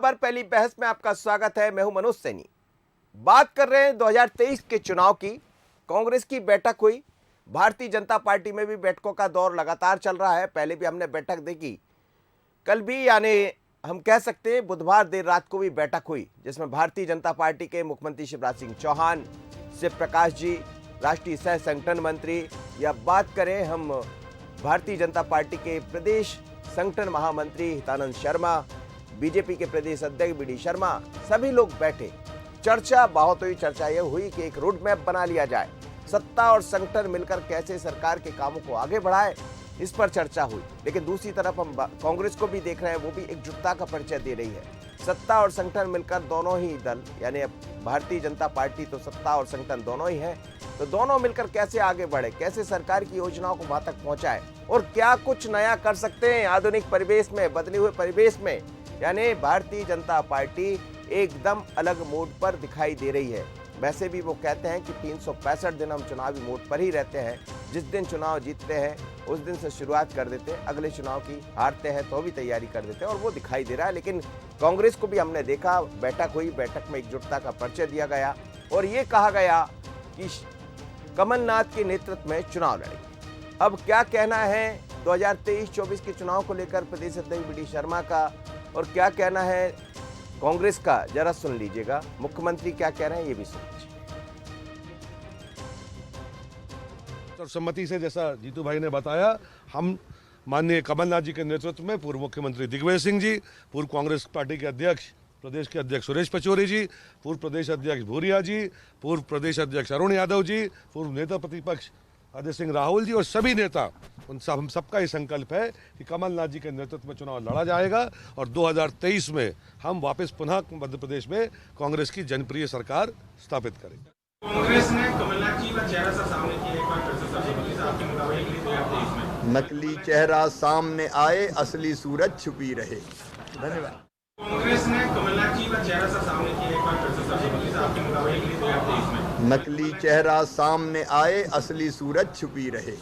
पर पहली बहस में आपका स्वागत है। मैं हूं मनोज सैनी। बात कर रहे हैं 2023 के चुनाव की। कांग्रेस की बैठक हुई, भारतीय जनता पार्टी में भी बैठकों का दौर लगातार चल रहा है। पहले भी हमने बैठक देखी, कल भी यानी हम कह सकते हैं बुधवार देर रात को भी बैठक हुई, जिसमें भारतीय जनता पार्टी के मुख्यमंत्री शिवराज सिंह चौहान, शिव प्रकाश जी, राष्ट्रीय सह संगठन मंत्री, या बात करें हम भारतीय जनता पार्टी के प्रदेश संगठन महामंत्री हितानंद शर्मा, बीजेपी के प्रदेश अध्यक्ष बी डी शर्मा, सभी लोग बैठे। चर्चा बहुत हुई। चर्चा यह हुई कि एक रोड मैप बना लिया जाए, सत्ता और संगठन मिलकर कैसे सरकार के कामों को आगे बढ़ाए, इस पर चर्चा हुई। लेकिन दूसरी तरफ हम कांग्रेस को भी देख रहे हैं, वो भी एकजुटता का परिचय दे रही है। सत्ता और संगठन मिलकर दोनों ही दल, यानी भारतीय जनता पार्टी तो सत्ता और संगठन दोनों ही है, तो दोनों मिलकर कैसे आगे बढ़े, कैसे सरकार की योजनाओं को वहां तक पहुंचाए और क्या कुछ नया कर सकते हैं आधुनिक परिवेश में, बदले हुए परिवेश में। यानी भारतीय जनता पार्टी एकदम अलग मोड पर दिखाई दे रही है। वैसे भी वो कहते हैं कि 365 दिन हम चुनावी मोड पर ही रहते हैं। जिस दिन चुनाव जीतते हैं उस दिन से शुरुआत कर देते हैं, अगले चुनाव की हारते हैं तो भी तैयारी कर देते हैं, और वो दिखाई दे रहा है। लेकिन कांग्रेस को भी हमने देखा, बैठक हुई, बैठक में एकजुटता का परिचय दिया गया और ये कहा गया कि कमलनाथ के नेतृत्व में चुनाव लड़ेंगे। अब क्या कहना है 2023-24 के चुनाव को लेकर प्रदेश अध्यक्ष बी डी शर्मा का, और क्या कहना है कांग्रेस का, जरा सुन लीजिएगा। मुख्यमंत्री क्या कह रहे हैं ये भी सुन लीजिए। सर्वसम्मति से, जैसा जीतू भाई ने बताया, हम माननीय कमलनाथ जी के नेतृत्व में पूर्व मुख्यमंत्री दिग्विजय सिंह जी, पूर्व कांग्रेस पार्टी के अध्यक्ष, प्रदेश के अध्यक्ष सुरेश पचौरी जी, पूर्व प्रदेश अध्यक्ष भूरिया जी, पूर्व प्रदेश अध्यक्ष अरुण यादव जी, पूर्व नेता प्रतिपक्ष अजय सिंह राहुल जी और सभी नेता, हम सबका ये संकल्प है कि कमलनाथ जी के नेतृत्व में चुनाव लड़ा जाएगा और 2023 में हम वापस पुनः मध्य प्रदेश में कांग्रेस की जनप्रिय सरकार स्थापित करेंगे। कांग्रेस ने कमलनाथ जी का चेहरा सा सामने किया एक बार फिर से सर्वसम्मति से आपके मुकाबले के लिए 2023 में। नकली चेहरा सामने आए, असली सूरज छुपी रहे। धन्यवाद। कांग्रेस ने कमलनाथ जी का चेहरा सा सामने किया एक बार फिर से सर्वसम्मति से आपके मुकाबले के लिए 2023 में। नकली चेहरा सामने आए, असली सूरज छुपी रहे।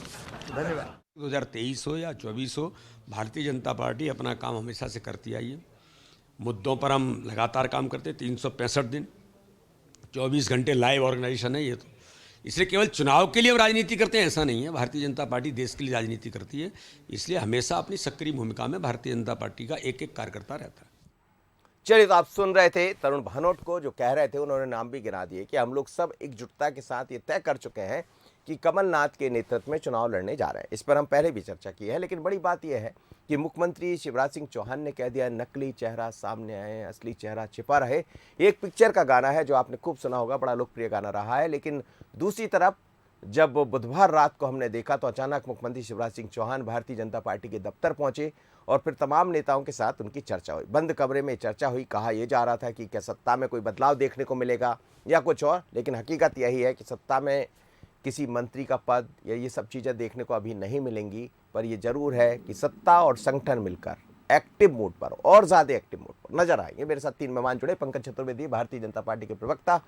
धन्यवाद। 2023 हो या 24 हो, भारतीय जनता पार्टी अपना काम हमेशा से करती आई है। मुद्दों पर हम लगातार काम करते हैं। 365 दिन 24 घंटे लाइव ऑर्गेनाइजेशन है ये तो। इसलिए केवल चुनाव के लिए हम राजनीति करते हैं ऐसा नहीं है। भारतीय जनता पार्टी देश के लिए राजनीति करती है, इसलिए हमेशा अपनी सक्रिय भूमिका में भारतीय जनता पार्टी का एक एक कार्यकर्ता रहता है। चलिए, तो आप सुन रहे थे तरुण भानोट को, जो कह रहे थे, उन्होंने नाम भी गिना दिए कि हम लोग सब एकजुटता के साथ ये तय कर चुके हैं कि कमलनाथ के नेतृत्व में चुनाव लड़ने जा रहे हैं। इस पर हम पहले भी चर्चा की है। लेकिन बड़ी बात यह है कि मुख्यमंत्री शिवराज सिंह चौहान ने कह दिया, नकली चेहरा सामने आए, असली चेहरा छिपा रहे। एक पिक्चर का गाना है जो आपने खूब सुना होगा, बड़ा लोकप्रिय गाना रहा है। लेकिन दूसरी तरफ जब बुधवार रात को हमने देखा तो अचानक मुख्यमंत्री शिवराज सिंह चौहान भारतीय जनता पार्टी के दफ्तर पहुंचे और फिर तमाम नेताओं के साथ उनकी चर्चा हुई। बंद कमरे में चर्चा हुई। कहा यह जा रहा था कि क्या सत्ता में कोई बदलाव देखने को मिलेगा या कुछ और, लेकिन हकीकत यही है कि सत्ता में किसी मंत्री का पद या ये सब चीज़ें देखने को अभी नहीं मिलेंगी। पर यह जरूर है कि सत्ता और संगठन मिलकर एक्टिव मोड पर, और ज़्यादा एक्टिव मोड पर नजर आएंगे। मेरे साथ 3 मेहमान जुड़े। पंकज चतुर्वेदी, भारतीय जनता पार्टी के प्रवक्ता,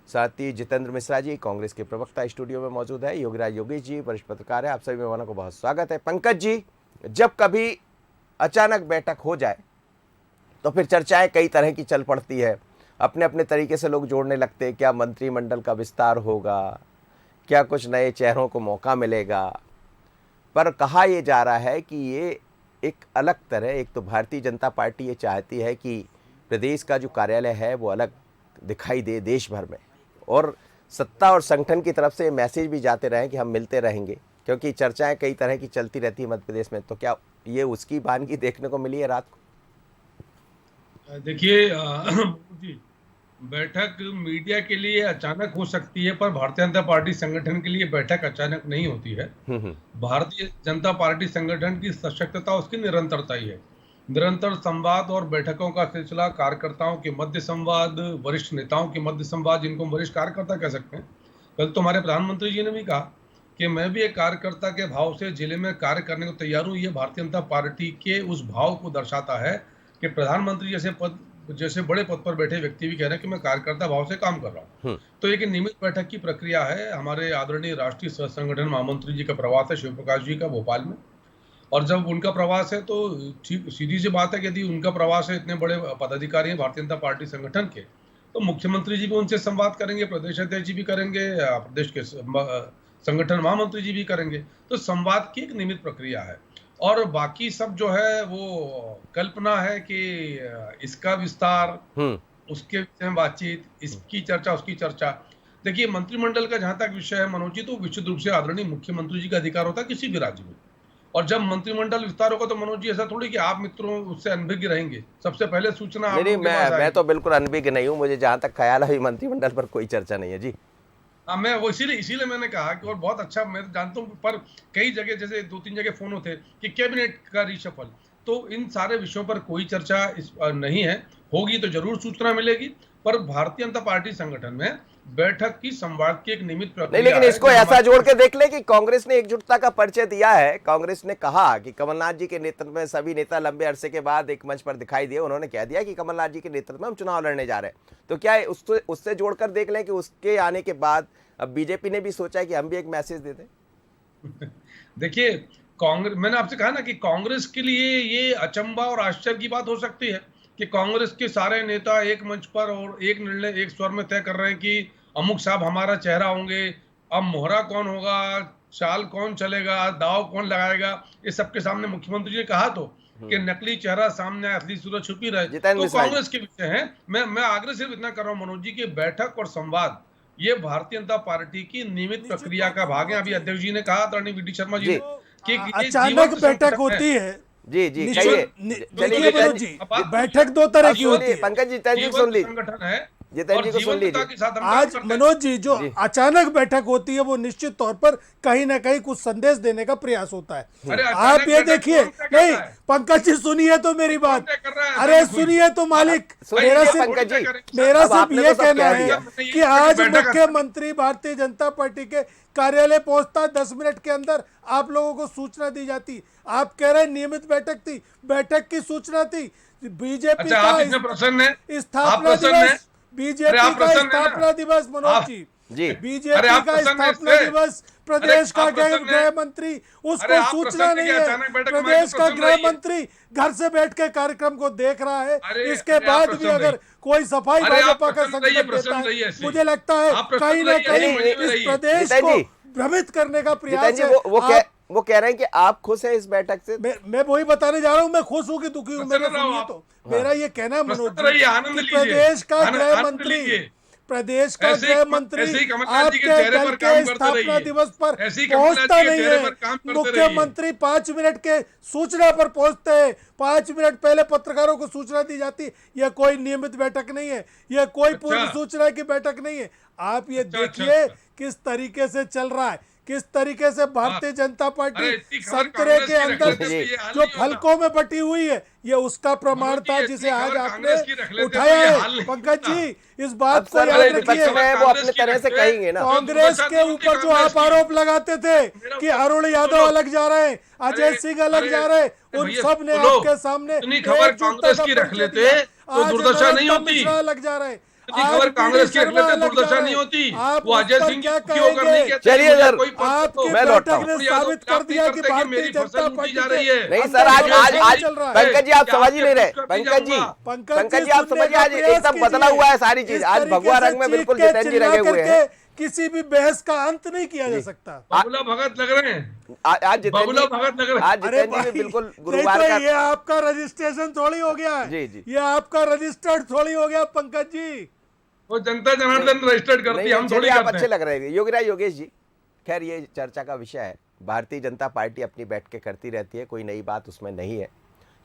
साथ ही जितेंद्र मिश्रा जी, कांग्रेस के प्रवक्ता, स्टूडियो में मौजूद है। योगीराज योगी जी, वरिष्ठ पत्रकार है। आप सभी मेहमानों को बहुत स्वागत है। पंकज जी, जब कभी अचानक बैठक हो जाए तो फिर चर्चाएं कई तरह की चल पड़ती है। अपने अपने तरीके से लोग जोड़ने लगते हैं। क्या मंत्रिमंडल का विस्तार होगा, क्या कुछ नए चेहरों को मौका मिलेगा। पर कहा यह जा रहा है कि ये एक अलग तरह, एक तो भारतीय जनता पार्टी ये चाहती है कि प्रदेश का जो कार्यालय है वो अलग दिखाई दे देश भर में, और सत्ता और संगठन की तरफ से मैसेज भी जाते रहे कि हम मिलते रहेंगे, क्योंकि चर्चाएं कई तरह की चलती रहती है मध्य प्रदेश में। तो क्या ये उसकी वानगी देखने को मिली है रात को? देखिए जी, बैठक मीडिया के लिए अचानक हो सकती है, पर भारतीय जनता पार्टी संगठन के लिए बैठक अचानक नहीं होती है। भारतीय जनता पार्टी संगठन की सशक्तता उसकी निरंतरता ही है। निरंतर संवाद और बैठकों का सिलसिला, कार्यकर्ताओं के मध्य संवाद, वरिष्ठ नेताओं के मध्य संवाद, जिनको हम वरिष्ठ कार्यकर्ता कह सकते हैं। कल तो हमारे प्रधानमंत्री जी ने भी कहा कि मैं भी एक कार्यकर्ता के भाव से जिले में कार्य करने को तैयार हूँ। ये भारतीय जनता पार्टी के उस भाव को दर्शाता है कि प्रधानमंत्री जैसे बड़े पद पर बैठे व्यक्ति भी कह रहे हैं कि मैं कार्यकर्ता भाव से काम कर रहा हूँ। तो एक नियमित बैठक की प्रक्रिया है। हमारे आदरणीय राष्ट्रीय सह संगठन महामंत्री जी का प्रवास है शिव प्रकाश जी का भोपाल में, और जब उनका प्रवास है तो ठीक सीधी सी बात है कि यदि उनका प्रवास है, इतने बड़े पदाधिकारी हैं भारतीय जनता पार्टी संगठन के, तो मुख्यमंत्री जी भी उनसे संवाद करेंगे, प्रदेश अध्यक्ष जी भी करेंगे, प्रदेश के संगठन महामंत्री जी भी करेंगे। तो संवाद की एक नियमित प्रक्रिया है और बाकी सब जो है वो कल्पना है कि इसका विस्तार, उसके विषय में बातचीत, इसकी चर्चा, उसकी चर्चा। देखिए, मंत्रिमंडल का जहां तक विषय है मनोज जी, तो विशुद्ध रूप से आदरणीय मुख्यमंत्री जी का अधिकार होता है किसी भी राज्य में। और जब मंत्रिमंडल विस्तार होगा तो मनोज जी ऐसा थोड़ी कि आप मित्रों उससे अनभिज्ञ रहेंगे, सबसे पहले सूचना आप नहीं, लोगों के पास मैं आएगी। तो बिल्कुल अनभिज्ञ नहीं हूँ, मुझे जहां तक ख्याल है मंत्रिमंडल पर कोई चर्चा नहीं है जी। हाँ, मैं वो इसीलिए मैंने कहा कि और बहुत अच्छा, मैं जानता हूँ, पर कई जगह जैसे 2-3 जगह फोन होते कि कैबिनेट का रिशफल, तो इन सारे विषयों पर कोई चर्चा नहीं है। होगी तो जरूर सूचना मिलेगी, पर भारतीय जनता पार्टी संगठन में बैठक की संवाद की एक नियमित नहीं, प्रक्रिया लेकिन है इसको कि ऐसा हमारे- जोड़ के देख ले कि कांग्रेस ने एकजुटता का परिचय दिया है। कांग्रेस ने कहा कि कमलनाथ जी के नेतृत्व में सभी नेता लंबे अरसे के बाद एक मंच पर दिखाई दिए। उन्होंने कह दिया कि कमलनाथ जी के नेतृत्व में हम चुनाव लड़ने जा रहे हैं। तो क्या है उससे जोड़कर देख लें कि उसके आने के बाद अब बीजेपी ने भी सोचा है कि हम भी एक मैसेज दे दें। देखिए, कांग्रेस, मैंने आपसे कहा ना कि कांग्रेस के लिए ये अचंभा और आश्चर्य की बात हो सकती है कि कांग्रेस के सारे नेता एक मंच पर और एक निर्णय एक स्वर में तय कर रहे हैं कि अमुक साहब हमारा चेहरा होंगे, अब मोहरा कौन होगा, चाल कौन चलेगा, दाव कौन लगाएगा, ये सबके सामने मुख्यमंत्री जी ने कहा तो कि नकली चेहरा सामने आए, असली सूरत छुपी रहे। जितेंद्र तो मिश्रा जी। कांग्रेस के विषय है। मैं आग्रह सिर्फ इतना कर रहा हूँ मनोज जी की बैठक और संवाद ये भारतीय जनता पार्टी की नियमित प्रक्रिया का भाग है। अभी अध्यक्ष जी ने कहा, आदरणीय वी डी शर्मा जी जी। ने, कि ये अचानक जीवंत बैठक संगठन होती है। जी जी निश्चित- कहिए। देखिए चलिए मनोज जी, अब बात- बैठक दो तरह अब की होती सुनिए, है। पंकज जी, जितेंद्र जी को सुन जीवंत लीजिए। संगठन है जितेंद्र और जी को सुन जीवंतता लीजिए। के साथ हम काम आज करते हैं। मनोज जी, जो जी। अचानक बैठक होती है वो निश्चित तौर पर कहीं ना कहीं कुछ संदेश देने का प्रयास होता है। अरे आप अचानक ये बैठक देखिए, कौन तय कर नहीं रहा है? पंकज जी सुनिए तो मेरी बात, तय कर रहा है? अरे अचानक हुई। सुनिए तो मालिक, सुनिए मेरा पंकज सिर्फ जी, मेरा अब सिर्फ आपने ये तो सब कहना कह है दिया। कि आज बैठक- मुख्यमंत्री भारतीय जनता पार्टी के कार्यालय पहुंचता 10 मिनट के अंदर आप लोगों को सूचना दी जाती। आप कह रहे हैं नियमित बैठक थी, बैठक की सूचना थी। बीजेपी अच्छा, आप इसमें प्रसन्न हैं? आप स्थापना प्रसन्न हैं? दिवस, बीजेपी अरे आप का प्रसन्न हैं ना? स्थापना दिवस मनोज आप- जी, जी। अरे बीजेपी आप का प्रसन्न हैं स्थापना इससे? दिवस, अरे प्रदेश का आप प्रसन्न हैं? गृह मंत्री, अरे उसको आप सूचना प्रसन्न नहीं कि है। अचानक बैठक में प्रदेश का प्रसन्न गृह रहिए। मंत्री घर से बैठ के कार्यक्रम को देख रहा है। अरे इसके अरे आप बाद भी प्रसन्न अगर रहिए। कोई सफाई अरे आप भाजपा का प्रसन्न रहिए, संकेत प्रसन्न देता रहिए है, ऐसे। मुझे लगता है आप प्रसन्न कहीं ना रहिए, कहीं नहीं, इस रहिए। प्रदेश जितेंद्र को जी, भ्रमित करने का प्रयास जितेंद्र जी, है। वो कह रहे हैं कि आप खुश हैं इस बैठक से। मैं वही बताने जा रहा हूँ, मैं खुश हूँ कि दुखी हूँ। प्रसन्न मेरा रहो सुनिए आप। तो मेरा ये कहना है मनोज प्रसन्न रहिए, जी आनंद कि लीजिए। प्रदेश का गृह आनंद मंत्री, लीजिए। प्रदेश का ऐसे ही गृह कमल- मंत्री ऐसे ही कमलनाथ जी के आपके चेहरे दल पर काम के करते स्थापना रहिए। दिवस पर ऐसे ही कमलनाथ पहुंचता जी के नहीं चेहरे है। पर काम करते रहिए। मुख्यमंत्री 5 मिनट के सूचना पर पहुंचते हैं, 5 मिनट पहले पत्रकारों को सूचना दी जाती। यह कोई नियमित बैठक नहीं है, यह कोई पूर्व सूचना की बैठक नहीं है। आप ये देखिए किस तरीके से चल रहा है, किस तरीके से भारतीय जनता पार्टी अरे इतनी खबर संतरे कांग्रेस के की रख अंदर लेते तो ये हाल जो नहीं होता। फलकों में बटी हुई है, ये उसका प्रमाण मनोज जी, था इतनी जिसे आज खबर आपने कांग्रेस की रख लेते तो उठाया ये है। हाल नहीं पंकज होता। जी, इस अब बात को सर याद विपक्ष रखिए, में है, वो अपने तरह से कहेंगे ना। कांग्रेस के ऊपर जो आप आरोप लगाते थे कि अरुण यादव अलग जा रहे हैं, अजय सिंह अलग जा रहे हैं, उन भैया, सब ने सुनो, आपके सामने इतनी खबर एकजुटता कांग्रेस का की रख परिचय लेते दिया। तो आज दुर्दशा नहीं नरोत्तम होती। मिश्रा अलग जा रहे हैं, इतनी आज खबर बी.डी. कांग्रेस की रख शर्मा लेते अलग दुर्दशा जा रहे नहीं हैं। होती। आप वो उस अजय पर सिंह क्या दुखी होकर नहीं कहेंगे? कहते चलिए मुझे सर, कोई पद आपकी दो। मैं लौटता बैठक हूं। ने साबित कर दिया कि भारतीय मेरी जनता फसल पार्टी लूटी जा रही है। नहीं अंदर सर, आज क्या आज चल रहा है। पंकज जी आप समझ ही नहीं रहे। पंकज जी, पंकज जी आप सुनने समझिए, का आज प्रयास एकदम बदला कीजिए। हुआ है सारी चीज। इस आज तरीके भगवा से रंग में चीख बिल्कुल के जितेंद्र जी चिल्ला लगे हुए करके हैं। किसी भी बहस का अंत नहीं किया जा सकता। बबुला भगत लग रहे हैं। आज जितेंद्र बबुला जी, भगत लग रहे हैं। आज अरे जितेंद्र जी भाई, बिल्कुल नहीं गुरुवार तो का। ये आपका रजिस्ट्रेशन थोड़ी हो गया है। जी, जी। ये आपका रजिस्टर्ड थोड़ी हो गया पंकज जी। वो जनता जनार्दन रजिस्टर्ड करती नहीं, है, हम थोड़ी चलिए आप करते अच्छे हैं। लग रहे हैं योगीराज योगेश जी। खैर ये चर्चा का विषय है, भारतीय जनता पार्टी अपनी बैठ के करती रहती है, कोई नई बात उसमें नहीं है।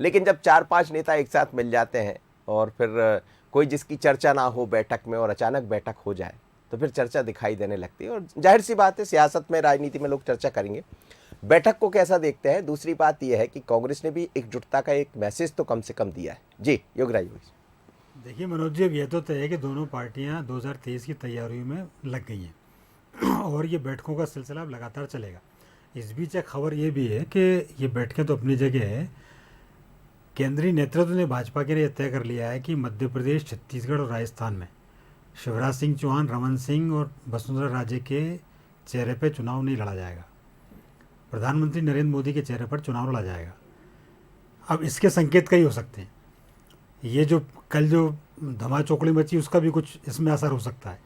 लेकिन जब 4-5 नेता एक साथ मिल जाते हैं और फिर कोई जिसकी चर्चा ना हो बैठक में और अचानक बैठक हो जाए तो फिर चर्चा दिखाई देने लगती है। और जाहिर सी बात है, सियासत में, राजनीति में लोग चर्चा करेंगे। बैठक को कैसा देखते हैं। दूसरी बात यह है कि कांग्रेस ने भी एकजुटता का एक मैसेज तो कम से कम दिया है। जी योगराज योगेश। देखिए मनोज जी, अब यह तो तय है कि दोनों पार्टियां 2023 की तैयारियों में लग गई हैं और ये बैठकों का सिलसिला अब लगातार चलेगा। इस बीच एक खबर ये भी है कि ये बैठकें तो अपनी जगह है, केंद्रीय नेतृत्व ने भाजपा के लिए तय कर लिया है कि मध्य प्रदेश, छत्तीसगढ़ और राजस्थान में शिवराज सिंह चौहान, रमन सिंह और वसुंधरा राजे के चेहरे पे चुनाव नहीं लड़ा जाएगा। प्रधानमंत्री नरेंद्र मोदी के चेहरे पर चुनाव लड़ा जाएगा। अब इसके संकेत कई हो सकते हैं। ये जो कल जो धमाचौकड़ी मची उसका भी कुछ इसमें असर हो सकता है।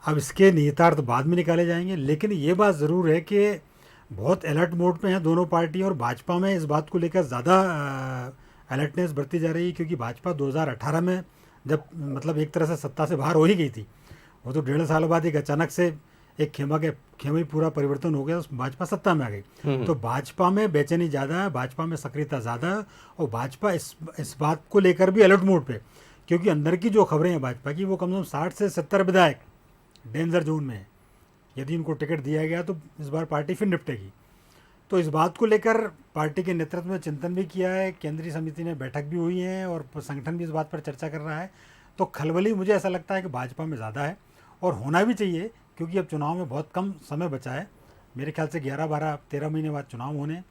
अब इसके निहितार्थ बाद में निकाले जाएंगे, लेकिन ये बात ज़रूर है कि बहुत अलर्ट मोड पे हैं दोनों पार्टी, और भाजपा में इस बात को लेकर ज़्यादा अलर्टनेस बरती जा रही है, क्योंकि भाजपा 2018 में जब मतलब एक तरह से सत्ता से बाहर हो ही गई थी, वो तो 1.5 साल बाद एक अचानक से एक खेमा ही पूरा परिवर्तन हो गया, उस भाजपा सत्ता में आ गई। तो भाजपा में बेचैनी ज़्यादा है, भाजपा में सक्रियता ज़्यादा है, और भाजपा इस बात को लेकर भी अलर्ट मोड पे, क्योंकि अंदर की जो खबरें हैं भाजपा की, वो कम से कम 60 से 70 विधायक डेंजर जोन में है। यदि इनको टिकट दिया गया तो इस बार पार्टी फिर निपटेगी। तो इस बात को लेकर पार्टी के नेतृत्व में चिंतन भी किया है, केंद्रीय समिति ने बैठक भी हुई है, और संगठन भी इस बात पर चर्चा कर रहा है। तो खलबली मुझे ऐसा लगता है कि भाजपा में ज़्यादा है, और होना भी चाहिए, क्योंकि अब चुनाव में बहुत कम समय बचा है। मेरे ख्याल से 11, 12, 13 महीने बाद चुनाव होने।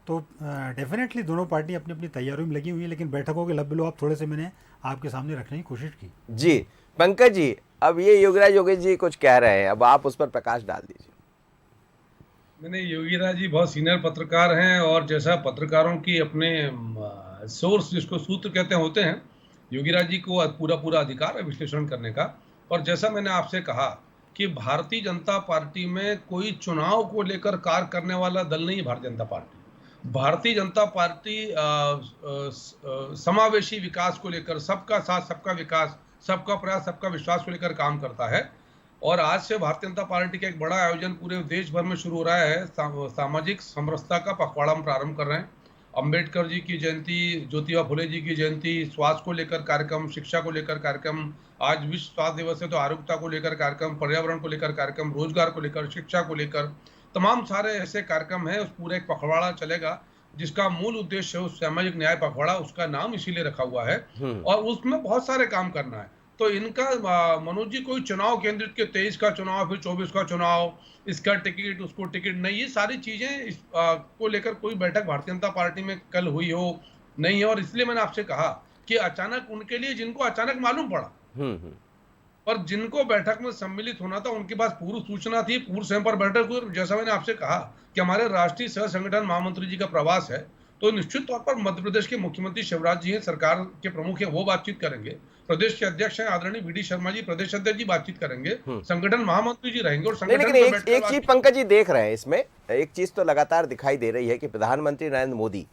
तो डेफिनेटली दोनों पार्टी अपनी अपनी तैयारियों में लगी हुई है, लेकिन बैठकों के लब्बलो आप थोड़े से मैंने आपके सामने रखने की कोशिश की। जी पंकज जी, अब ये योगीराज योगेश जी कुछ कह रहे हैं, अब आप उस पर प्रकाश डाल दीजिए। मैंने योगीराज जी बहुत सीनियर पत्रकार हैं, और जैसा पत्रकारों की अपने सोर्स जिसको सूत्र कहते हैं होते हैं, योगीराज जी को पूरा अधिकार है विश्लेषण करने का। और जैसा मैंने आपसे कहा कि भारतीय जनता पार्टी में कोई चुनाव को लेकर कार्य करने वाला दल नहीं है। भारतीय जनता पार्टी समावेशी विकास को लेकर, सबका साथ सबका विकास, सबका प्रयास सबका विश्वास को लेकर काम करता है। और आज से भारतीय जनता पार्टी का एक बड़ा आयोजन पूरे देश भर में शुरू हो रहा है। सामाजिक समरसता का पखवाड़ा हम प्रारंभ कर रहे हैं। अंबेडकर जी की जयंती, ज्योतिबा फुले जी की जयंती, स्वास्थ्य को लेकर कार्यक्रम, शिक्षा को लेकर कार्यक्रम, आज विश्व स्वास्थ्य दिवस है तो आरोग्यता को लेकर कार्यक्रम, पर्यावरण को लेकर कार्यक्रम, रोजगार को लेकर, शिक्षा को लेकर, तमाम सारे ऐसे कार्यक्रम हैं। उस पूरा एक पखवाड़ा चलेगा, जिसका मूल उद्देश्य है उस सामाजिक न्याय पखवाड़ा, उसका नाम इसीलिए रखा हुआ है, और उसमें बहुत सारे काम करना है। तो इनका मनोज जी कोई चुनाव केंद्रित के 23 का चुनाव, फिर 24 का चुनाव, इसका टिकट उसको टिकट नहीं, ये सारी चीजें को लेकर कोई बैठक भारतीय जनता पार्टी में कल हुई हो नहीं है। और इसलिए मैंने आपसे कहा कि अचानक उनके लिए, जिनको अचानक मालूम पड़ा, पर जिनको बैठक में सम्मिलित होना था उनके पास पूर्व सूचना थी, पूर्व समय पर बैठक हुई। जैसा मैंने आपसे कहा कि हमारे राष्ट्रीय सह संगठन महामंत्री जी का प्रवास है, तो निश्चित तौर पर मध्य प्रदेश के मुख्यमंत्री शिवराज जी हैं, सरकार के प्रमुख हैं, वो बातचीत करेंगे। प्रदेश के अध्यक्ष हैं आदरणीय वी.डी. शर्मा जी, प्रदेश अध्यक्ष जी बातचीत करेंगे, संगठन महामंत्री जी रहेंगे। और लेकिन एक चीज पंकज जी देख रहे हैं इसमें, एक चीज तो लगातार दिखाई दे रही है कि प्रधानमंत्री नरेंद्र मोदी,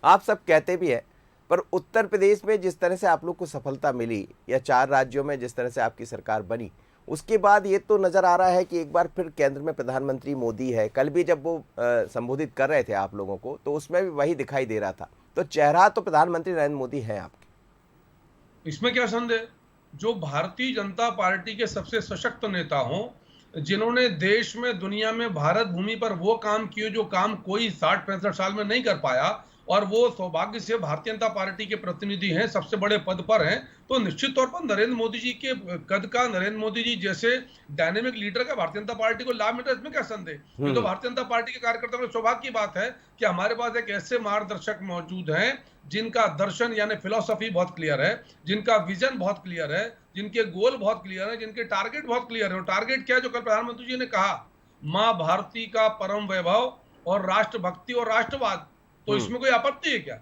आप सब कहते भी है, पर उत्तर प्रदेश में जिस तरह से आप लोग को सफलता मिली, या 4 राज्यों में जिस तरह से आपकी सरकार बनी, उसके बाद ये तो नजर आ रहा है कि एक बार फिर केंद्र में प्रधानमंत्री मोदी है। कल भी जब वो संबोधित कर रहे थे आप लोगों को, तो उसमें भी वही दिखाई दे रहा था। तो चेहरा तो प्रधानमंत्री नरेंद्र मोदी है आपके, इसमें क्या संदेह। जो भारतीय जनता पार्टी के सबसे सशक्त नेता हों, जिन्होंने देश में, दुनिया में, भारत भूमि पर वो काम किए जो काम कोई 60-65 साल में नहीं कर पाया, और वो सौभाग्य से भारतीय जनता पार्टी के प्रतिनिधि हैं, सबसे बड़े पद पर हैं, तो निश्चित तौर पर नरेंद्र मोदी जी के कद का, नरेंद्र मोदी जी जैसे डायनेमिक लीडर का भारतीय जनता पार्टी को लाभ मिलता है, इसमें क्या संदेह। ये तो भारतीय जनता पार्टी के कार्यकर्ताओं के सौभाग्य की बात है कि हमारे पास एक ऐसे मार्गदर्शक मौजूद हैं जिनका दर्शन यानी फिलॉसफी बहुत क्लियर है, जिनका विजन बहुत क्लियर है, जिनके गोल बहुत क्लियर है, जिनके टारगेट बहुत क्लियर है। और टारगेट क्या है, जो कल प्रधानमंत्री जी ने कहा, माँ भारती का परम वैभव और राष्ट्रभक्ति और राष्ट्रवाद, तो इसमें कोई आपत्ति है क्या।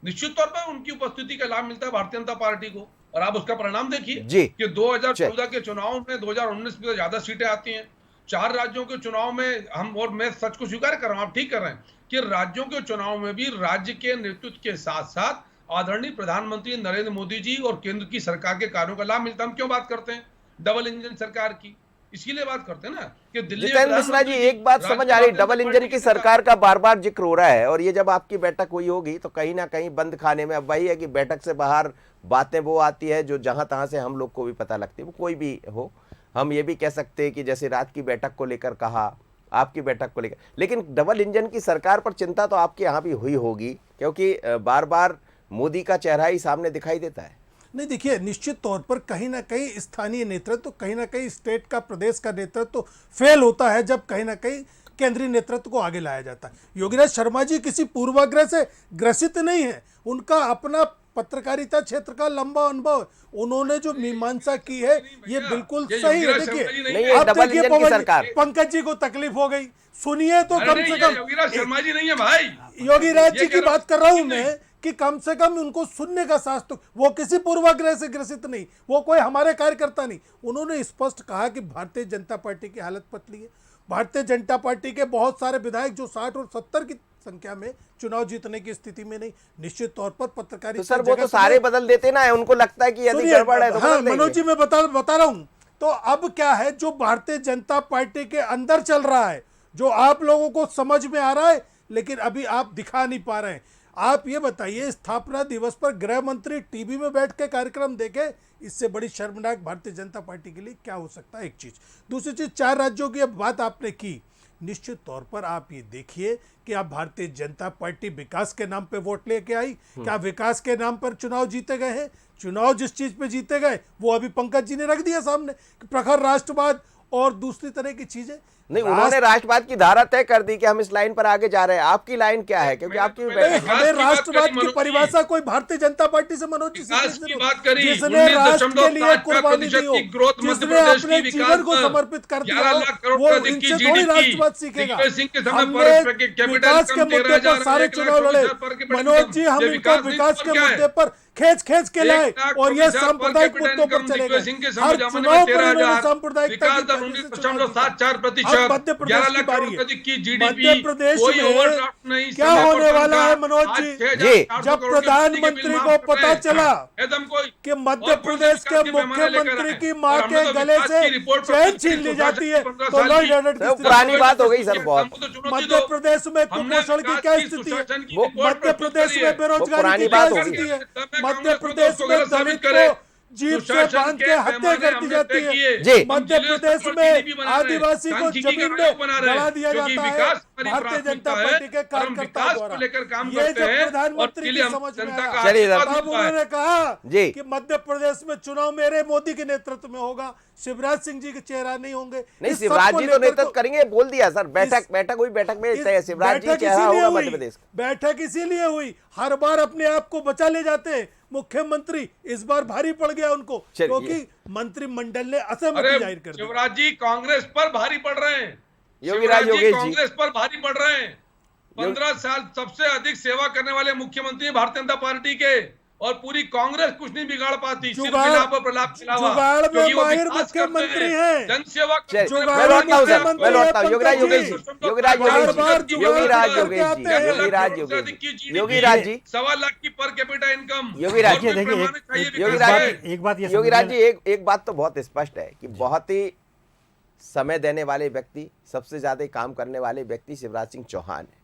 निश्चित तौर पर उनकी उपस्थिति का लाभ मिलता है भारतीय जनता पार्टी को, और आप उसका परिणाम देखिए कि 2014 के चुनाव में 2019 में ज्यादा सीटें आती हैं। 4 राज्यों के चुनाव में हम, और मैं सच को स्वीकार कर रहा हूं, आप ठीक कर रहे हैं कि राज्यों के चुनाव में भी राज्य के नेतृत्व के साथ साथ आदरणीय प्रधानमंत्री नरेंद्र मोदी जी और केंद्र की सरकार के कार्यों का लाभ मिलता है। हम क्यों बात करते हैं डबल इंजन सरकार की, इसीलिए बात करते हैं ना कि दिल्ली। जितेंद्र मिश्रा जी, एक बात समझ आ रही, डबल इंजन की सरकार का बार बार जिक्र हो रहा है, और ये जब आपकी बैठक हुई होगी तो कहीं ना कहीं बंद खाने में, अब वही है कि बैठक से बाहर बातें वो आती है जो जहां तहां से हम लोग को भी पता लगती है, वो कोई भी हो। हम ये भी कह सकते हैं कि जैसे रात की बैठक को लेकर कहा, आपकी बैठक को लेकर, लेकिन डबल इंजन की सरकार पर चिंता तो आपके यहाँ भी हुई होगी, क्योंकि बार बार मोदी का चेहरा ही सामने दिखाई देता है। नहीं, देखिए, निश्चित तौर पर कहीं ना कहीं स्थानीय नेतृत्व, कहीं ना कहीं स्टेट का, प्रदेश का नेतृत्व फेल होता है जब कहीं ना कहीं केंद्रीय नेतृत्व को आगे लाया जाता है। योगीराज शर्मा जी किसी पूर्वाग्रह से ग्रसित नहीं है, उनका अपना पत्रकारिता क्षेत्र का लंबा अनुभव है। उन्होंने जो मीमांसा की है ये बिल्कुल ये सही है। योगीराज शर्मा जी देखिए नहीं नहीं, है। ये अब डबल देखिए इंजन की सरकार। पंकज जी को तकलीफ हो गई, सुनिए तो अरे कम नहीं, से ये कम योगीराज शर्मा जी नहीं है भाई। योगीराज ये जी कह की रहा बात कर रहा हूं हूं मैं कि कम से कम उनको सुनने का साहस तो, वो किसी पूर्वाग्रह से ग्रसित नहीं, वो कोई हमारे कार्यकर्ता नहीं। उन्होंने स्पष्ट कहा कि भारतीय जनता पार्टी की हालत पतली है। भारतीय जनता पार्टी के बहुत सारे विधायक जो 60 और 70 की संख्या में चुनाव जीतने की स्थिति में नहीं, निश्चित तौर पर पत्रकारिता तो सर वो तो सारे बदल देते ना, उनको लगता है कि यदि सुनिए, गड़बड़ है तो हाँ बदल मनोज जी देंगे। मैं बता रहा हूं। तो अब क्या है जो भारतीय जनता पार्टी के अंदर चल रहा है, जो आप लोगों को समझ में आ रहा है लेकिन अभी आप दिखा नहीं पा रहे हैं। आप ये बताइए, स्थापना दिवस पर गृह मंत्री टीवी में बैठ के कार्यक्रम देखे, इससे बड़ी शर्मनाक भारतीय जनता पार्टी के लिए क्या हो सकता है? एक चीज। दूसरी चीज, 4 राज्यों की अब बात आपने की, निश्चित तौर पर आप ये देखिए कि आप भारतीय जनता पार्टी विकास के नाम पे वोट लेके आई, क्या विकास के नाम पर चुनाव जीते गए हैं? चुनाव जिस चीज पे जीते गए वो अभी पंकज जी ने रख दिया सामने कि प्रखर राष्ट्रवाद और दूसरी तरह की चीजें। नहीं, उन्होंने राष्ट्रवाद की धारा तय कर दी कि हम इस लाइन पर आगे जा रहे हैं। आपकी लाइन क्या है? क्योंकि आपकी भी मैंने बैठक हमें विकास की बात राष्ट्रवाद करी की मनोज परिभाषा कोई भारतीय जनता पार्टी से मनोज जी विकास की बात करी, जिसने राष्ट्र के लिए 19.5% कुर्बानी दी हो, की ग्रोथ मध्य जिसने प्रदेश अपने की जीवन विकास को पर समर्पित कर दिया 11 हो, लाख करोड़ वो से अधिक की इनसे थोड़ी GDP, राष्ट्रवाद सीखेगा। दिग्विजय सिंह के समय हमने पर कैपिटल विकास के इनकम मुद्दे 13,000 पर सारे 1,24,000 चुनाव लड़े पर कैपिटल मनोज जी, इनकम। हम ये इनको विकास विकास नहीं के क्या है? मुद्दे पर खींच के लाए 1,24,000 और ये पर सांप्रदायिक कैपिटल मुद्दों पर इनकम चले दिग्विजय सिंह गए। के हर समय चुनाव पर 13,000 इन्होंने सांप्रदायिकता विकास की दर वजह से चुनाव जीता। 19.74%। अब मध्य प्रदेश 11 की लाख बारी करोड़ है। से अधिक की GDP, मध्य प्रदेश कोई में ओवरड्राफ्ट नहीं, क्या समय होने पर वाला तनख्वाह। है मनोज आज जी? 6,400 जब करोड़ के प्रधानमंत्री बिजली को माफ कर पता रहे हैं। चला एकदम कोई कि मध्य और कौन से प्रदेश के विकास पैमाने लेकर मुख्यमंत्री आए? की और मां हमने के तो गले विकास से की रिपोर्ट चैन पर छीन ली सुशासन जाती की है 15 तो साल लॉ की। एंड ऑर्डर की सर, स्थिति पुरानी बात हो गई सर बहुत। हमको तो चुनौती मध्य दो। प्रदेश में हमने कुपोषण की विकास क्या की स्थिति है? सुशासन की वो रिपोर्ट मध्य प्रस्तुत प्रदेश करी में है। बेरोजगारी पुरानी की क्या बात हो स्थिति गई। है? मैं मध्य कांग्रेस को प्रदेश उसको में गलत साबित दलित करे। को जीप से सुशासन बांध के के हत्या पैमाने कर दी हमने जाती तय किए। है। जी। मध्य जिले प्रदेश स्तर पर में GDP बना रहे हैं। आदिवासी को सांख्यिकी जमीन गणना में बना रहे हैं। गड़ा दिया क्योंकि जाता है विकास हमारी भारतीय जनता प्राथमिकता है पार्टी के और हम कार्यकर्ताओं विकास द्वारा। को लेकर काम ये करते जब हैं और प्रधानमंत्री इसके की लिए हम समझ में जनता का आया, चलिए सर। आशीर्वाद तब मिलता है। उन्होंने कहा जी। कि मध्य प्रदेश में चुनाव मेरे मोदी के नेतृत्व में होगा, शिवराज सिंह जी के चेहरा नहीं होंगे। नहीं, इस शिवराज सबको जी तो लेकर नेतृत्व करेंगे, बोल दिया सर। बैठक हुई, बैठक में तय इस शिवराज जी बैठक चेहरा इसीलिए होगा हुई, मध्य प्रदेश का। बैठक इसीलिए हुई, हर बार अपने आप को बचा ले जाते हैं मुख्यमंत्री, इस बार भारी पड़ गया उनको चलिए। क्योंकि मंत्रिमंडल ने असहमति जाहिर कर दी। शिवराज जी कांग्रेस पर भारी पड़ रहे हैं। योगीराज शिवराज योगेश जी। कांग्रेस पर भारी पड़ रहे हैं। 15 साल सबसे अधिक सेवा करने वाले मुख्यमंत्री हैं भारतीय जनता पार्टी के, और पूरी कांग्रेस कुछ नहीं बिगाड़ पाती। सिर्फ जुगाड़- मिलाप और प्रलाप के अलावा। जुगाड़ में क्योंकि वो माहिर विकास करते मुख्यमंत्री हैं। जनसेवा चलिए, करते हैं। मैं लौटता हूँ सर, मैं मुख्यमंत्री लौटता हूँ। हैं योगीराज पंकज योगेश जी। जी, योगीराज बार योगेश बार जी, जुगाड़ योगीराज करके योगेश आते जी, हैं। योगीराज योगेश जी, योगीराज जी, 1.25 लाख की पर कैपिटा इनकम। योगीराज और कोई देखिए, पैमाने चाहिए विकास योगीराज का? जी, एक बात ये योगीराज जी, समझिए- एक बात तो बहुत स्पष्ट है कि बहुत ही समय देने वाले व्यक्ति, सबसे ज्यादा काम करने वाले व्यक्ति शिवराज सिंह चौहान है।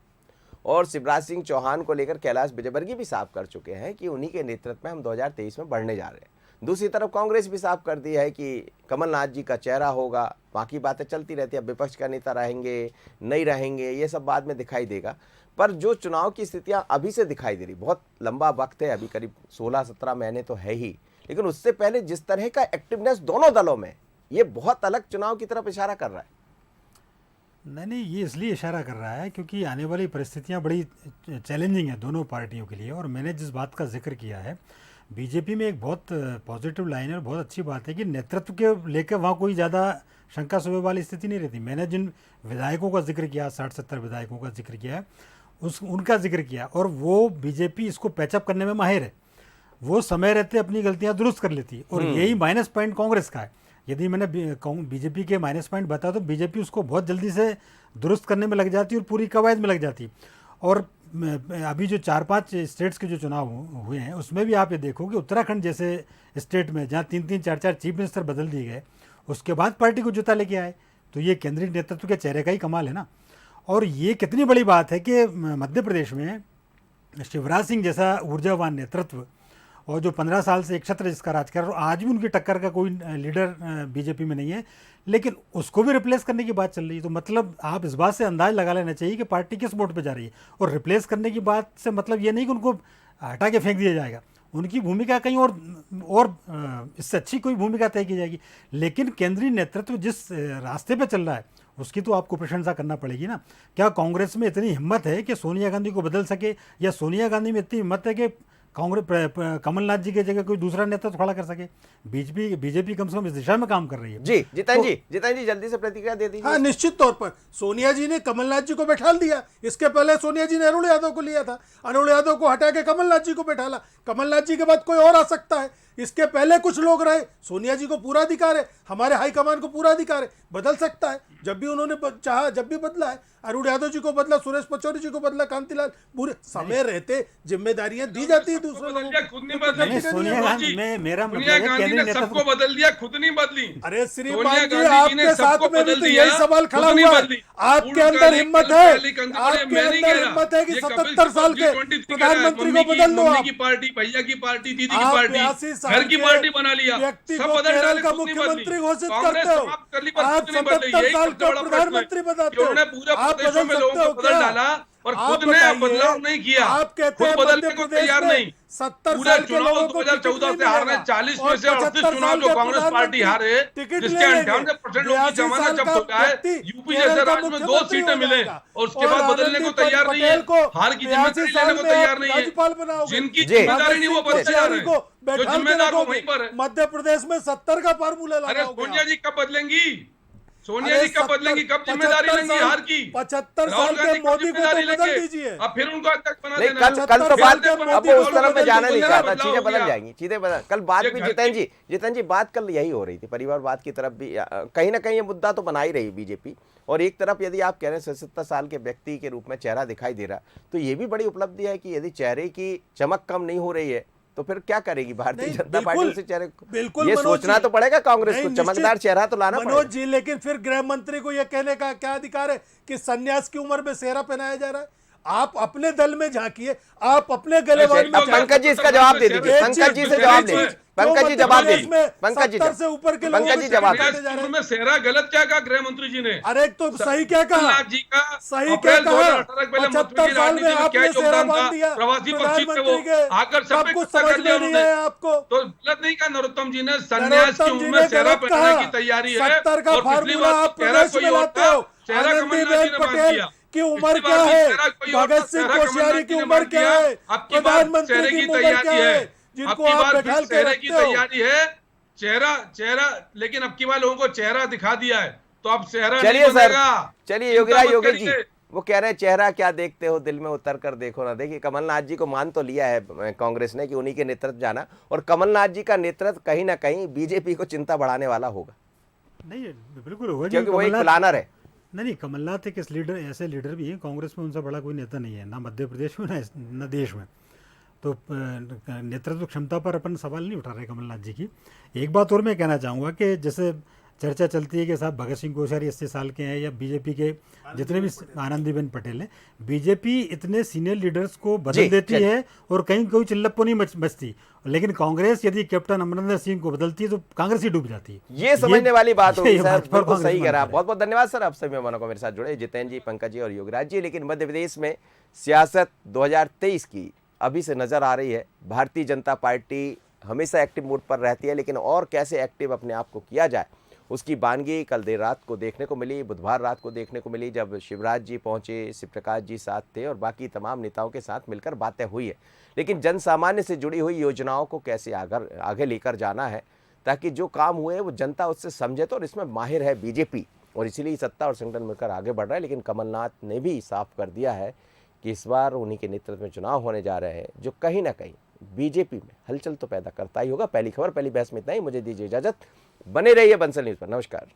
और शिवराज सिंह चौहान को लेकर कैलाश विजयवर्गीय भी साफ कर चुके हैं कि उन्हीं के नेतृत्व में हम 2023 में बढ़ने जा रहे हैं। दूसरी तरफ कांग्रेस भी साफ कर दी है कि कमलनाथ जी का चेहरा होगा। बाकी बातें चलती रहती है, विपक्ष का नेता रहेंगे नहीं रहेंगे, ये सब बाद में दिखाई देगा। पर जो चुनाव की स्थितियां अभी से दिखाई दे रही, बहुत लंबा वक्त है, अभी करीब 16-17 महीने तो है ही, लेकिन उससे पहले जिस तरह का एक्टिवनेस दोनों दलों में, ये बहुत अलग चुनाव की तरफ इशारा कर रहा है। नहीं, ये इसलिए इशारा कर रहा है क्योंकि आने वाली परिस्थितियां बड़ी चैलेंजिंग है दोनों पार्टियों के लिए। और मैंने जिस बात का जिक्र किया है, बीजेपी में एक बहुत पॉजिटिव लाइन है और बहुत अच्छी बात है कि नेतृत्व के लेकर वहाँ कोई ज़्यादा शंका शुबे वाली स्थिति नहीं रहती। मैंने जिन विधायकों का जिक्र किया, 60-70 विधायकों का जिक्र किया है, उनका जिक्र किया, और वो बीजेपी इसको पैचअप करने में माहिर है। वो समय रहते अपनी गलतियाँ दुरुस्त कर लेती है, और यही माइनस पॉइंट कांग्रेस का है। यदि मैंने बीजेपी के माइनस पॉइंट बताया तो बीजेपी उसको बहुत जल्दी से दुरुस्त करने में लग जाती है और पूरी कवायद में लग जाती है। और अभी जो 4-5 स्टेट्स के जो चुनाव हुए हैं उसमें भी आप ये देखो कि उत्तराखंड जैसे स्टेट में जहाँ 3-3, 4-4 चीफ मिनिस्टर बदल दिए गए, उसके बाद पार्टी को जुता लेके आए, तो ये केंद्रीय नेतृत्व के चेहरे का ही कमाल है ना। और ये कितनी बड़ी बात है कि मध्य प्रदेश में शिवराज सिंह जैसा ऊर्जावान नेतृत्व, और जो 15 साल से एक छत्र जिसका राज कर रहा है, आज भी उनकी टक्कर का कोई लीडर बीजेपी में नहीं है, लेकिन उसको भी रिप्लेस करने की बात चल रही है। तो मतलब आप इस बात से अंदाज लगा लेना चाहिए कि पार्टी किस मोड पे जा रही है। और रिप्लेस करने की बात से मतलब ये नहीं कि उनको हटा के फेंक दिया जाएगा, उनकी भूमिका कहीं और इससे अच्छी कोई भूमिका तय की जाएगी। लेकिन केंद्रीय नेतृत्व जिस रास्ते पे चल रहा है उसकी तो आपको प्रशंसा करना पड़ेगी ना। क्या कांग्रेस में इतनी हिम्मत है कि सोनिया गांधी को बदल सके, या सोनिया गांधी में इतनी हिम्मत है कि कांग्रेस कमलनाथ जी की जगह कोई दूसरा नेता तो खड़ा कर सके। बीजेपी कम से कम इस दिशा में काम कर रही है। जी जितेंद्र जी जल्दी से प्रतिक्रिया दे दीजिए। हाँ, निश्चित तौर पर सोनिया जी ने कमलनाथ जी को बैठा दिया। इसके पहले सोनिया जी ने अरुण यादव को लिया था, अरुण यादव को हटा के कमलनाथ जी को बैठाला। कमलनाथ जी के बाद कोई और आ सकता है, इसके पहले कुछ लोग रहे। सोनिया जी को पूरा अधिकार है, हमारे हाईकमान को पूरा अधिकार है, बदल सकता है जब भी उन्होंने चाहा, जब भी बदला है। अरुण यादव जी को बदला, सुरेश पचौरी जी को बदला, कांतिलाल पूरे समय रहते जिम्मेदारियां दी जाती है दूसरे लोगों को। खुद नहीं बदली सोनिया गांधी मेरा मतलब सोनिया है गांधी केंद्रीय ने सबको नेतृत्व। बदल दिया, खुद नहीं बदली। अरे सोनिया श्रीमान जी, गांधी जी ने आपके साथ सबको में भी बदल तो दिया, यही सवाल खड़ा खुद नहीं हुआ है। बदली। आपके अंदर हिम्मत है, आपके अंदर हिम्मत है कि 77 साल के प्रधानमंत्री को बदल दो। मम्मी की पार्टी, भैया की पार्टी, दीदी की आप पार्टी, 82 साल घर की के पार्टी बना लिया, व्यक्ति सब को बदल केरल डाले, का खुद नहीं मुख्यमंत्री बदली। घोषित कांग्रेस करते हो। समाप्त कर ली पर आप खुद नहीं बदली। 77 यही साल सबसे का बड़ा प्रश्न है प्रधानमंत्री बताते कि हो। उन्होंने पूरे आप प्रदेशों बदल में लोगों सकते हो को बदल क्या? डाला और आप खुद ने बताइए, बदलाव नहीं किया। आप कहते खुद हैं बदलने मध्य को प्रदेश तैयार में नहीं। 70 पूरे साल के चुनाव लोगों को टिकट 2014 नहीं से हार रहे, मिलेगा। 40 में और से 38 75 चुनाव साल जो के कांग्रेस पार्टी हारे, टिकट जिसके ले लेंगे। 98% लोगों की 82 जमानत साल जब्त का हो गया है, व्यक्ति यूपी केरल जैसे का राज्य में 2 मुख्यमंत्री सीटें हो मिले जाएगा। और उसके बाद बदलने को तैयार नहीं है। पटेल को हार की 82 जिम्मेदारी साल लेने को में तैयार आप नहीं है। राज्यपाल बनाओगे। जिनकी जी। जिम्मेदारी नहीं वो बदले जा रहे हैं, जो बैठा जिम्मेदार वो वहीं पर है। मध्य प्रदेश में 70 का फार्मूला अरे लगाओगे सोनिया आप। जी कब बदलेंगी? सोनिया अरे जी कब बदलेंगी? कब जिम्मेदारी 75 लेंगी साल हार की? 75 राहुल साल के गांधी कब मोदी को जिम्मेदारी तो बदल लेंगे? दीजिए। अब फिर उनको अध्यक्ष बना नहीं, देना। कल तो बात, के अब मोदी वो उस को तरफ मैं बदल जाना नहीं दीजिए। चाहता, बदलाव चीजें हो बदल गया। जाएंगी, चीजें बदल। कल बात ये भी घर जितेंद्र जी बात कल यही हो रही थी, परिवारवाद की तरफ भी कहीं ना कहीं ये मुद्दा तो बना ही रही बीजेपी। और एक तरफ यदि आप कह रहे हैं 77 साल के व्यक्ति के रूप में चेहरा दिखाई दे रहा, तो ये भी बड़ी उपलब्धि है कि यदि चेहरे की चमक कम नहीं हो रही है तो फिर क्या करेगी भारतीय नहीं, जनता पार्टी उसी चेहरे को? बिल्कुल ये मनोज सोचना जी। तो पड़ेगा कांग्रेस नहीं, को, निश्चित। चमकदार चेहरा तो लाना मनोज पड़ेगा। जी, लेकिन फिर गृह मंत्री को यह कहने का क्या अधिकार है कि सन्यास की उम्र में सेहरा पहनाया जा रहा है? आप अपने दल में झांकिए, आप अपने गलेवान में अब पंकज जी इसका जवाब दे दीजिए, पंकज जी से जवाब दे, पंकज जी जवाब दे, पंकज जी 70 से ऊपर के लोगों पंकज जी को जवाब टिकट दे। काटे जा रहे हैं। में सेहरा गलत क्या कहा गृह मंत्री जी ने? अरे तो सही क्या कहा? कमलनाथ जी का सही क्या अप्रैल कहा? 2018 के पहले 75 साल में आपने सेहरा योगदान था? बांध दिया प्रवासी पक्षी थे वो, प्रधानमंत्री के, आकर सब सब पे कुछ कब्जा समझ कर लिया में नहीं उन्होंने। है आपको। तो गलत नहीं कहा नरोत्तम जी ने, सन्यास की नरोत्तम उम्र जी में ने सेहरा गलत पहनने कहा। की तैयारी है। 70 का और पिछली फार्मूला बार आप चेहरा प्रदेश कोई में और लाते था, हो। चेहरा कमलनाथ जी आनंदीबेन ने बांध पटेल दिया। की उम्र पिछली क्या बार भी है? चेहरा कोई और था, भगत सिंह चेहरा कोश्यारी कमलनाथ की जी ने उम्र बांध क्या दिया। है? अब की बार प्रधानमंत्री चेहरे की की उम्र तैयारी क्या है? है, जिनको अब की आप बार बैठाल फिर के चेहरे की रखते हो। तैयारी है। चेहरा लेकिन अब की बार लोगों को चेहरा दिखा दिया है, तो अब चेहरा चलिए नहीं सर, बनेगा। चलिए चिंता मत योगी जी, करिए। वो कह रहे हैं चेहरा क्या देखते हो, दिल में उतर कर देखो ना। देखिए कमलनाथ जी को मान तो लिया है कांग्रेस ने कि उन्हीं के नेतृत्व जाना, और कमलनाथ जी का नेतृत्व कहीं ना कहीं बीजेपी को चिंता बढ़ाने वाला होगा, नहीं बिल्कुल होगा, क्योंकि वो एक प्लानर है। नहीं, कमलनाथ एक ऐसे लीडर भी हैं, कांग्रेस में उनसे बड़ा कोई नेता नहीं है, ना मध्य प्रदेश में ना देश में। तो नेतृत्व क्षमता पर अपन सवाल नहीं उठा रहे कमलनाथ जी की। एक बात और मैं कहना चाहूँगा कि जैसे चर्चा चलती है कि साहब भगत सिंह कोश्यारी 80 साल के हैं, या बीजेपी के जितने भी आनंदीबेन पटेल हैं, बीजेपी इतने सीनियर लीडर्स को बदल देती है और कहीं कोई चिल्लप्पो नहीं बचती। लेकिन कांग्रेस यदि कैप्टन अमरिंदर सिंह को बदलती है तो कांग्रेस ही डूब जाती है। ये समझने वाली बात होगी सर, बिल्कुल कांग्रेस सही कह रहा। मानता है। बहुत बहुत धन्यवाद सर, आप सभी मेहमानों को मेरे साथ जुड़े, जितेंद्र जी, पंकज जी और योगराज जी। लेकिन मध्य प्रदेश में सियासत 2023 की अभी से नजर आ रही है। भारतीय जनता पार्टी हमेशा एक्टिव मोड पर रहती है, लेकिन और कैसे एक्टिव अपने आप को किया जाए उसकी बानगी कल देर रात को देखने को मिली, बुधवार रात को देखने को मिली, जब शिवराज जी पहुंचे, शिव प्रकाश जी साथ थे और बाकी तमाम नेताओं के साथ मिलकर बातें हुई है। लेकिन जन सामान्य से जुड़ी हुई योजनाओं को कैसे आगे लेकर जाना है ताकि जो काम हुए वो जनता उससे समझे, तो और इसमें माहिर है बीजेपी, और इसीलिए सत्ता और संगठन मिलकर आगे बढ़ रहा है। लेकिन कमलनाथ ने भी साफ कर दिया है कि इस बार उन्हीं के नेतृत्व में चुनाव होने जा रहे हैं, जो कहीं ना कहीं बीजेपी में हलचल तो पैदा करता ही होगा। पहली खबर, पहली बहस में इतना ही। मुझे दीजिए इजाजत, बने रहिए बंसल न्यूज़ पर। नमस्कार।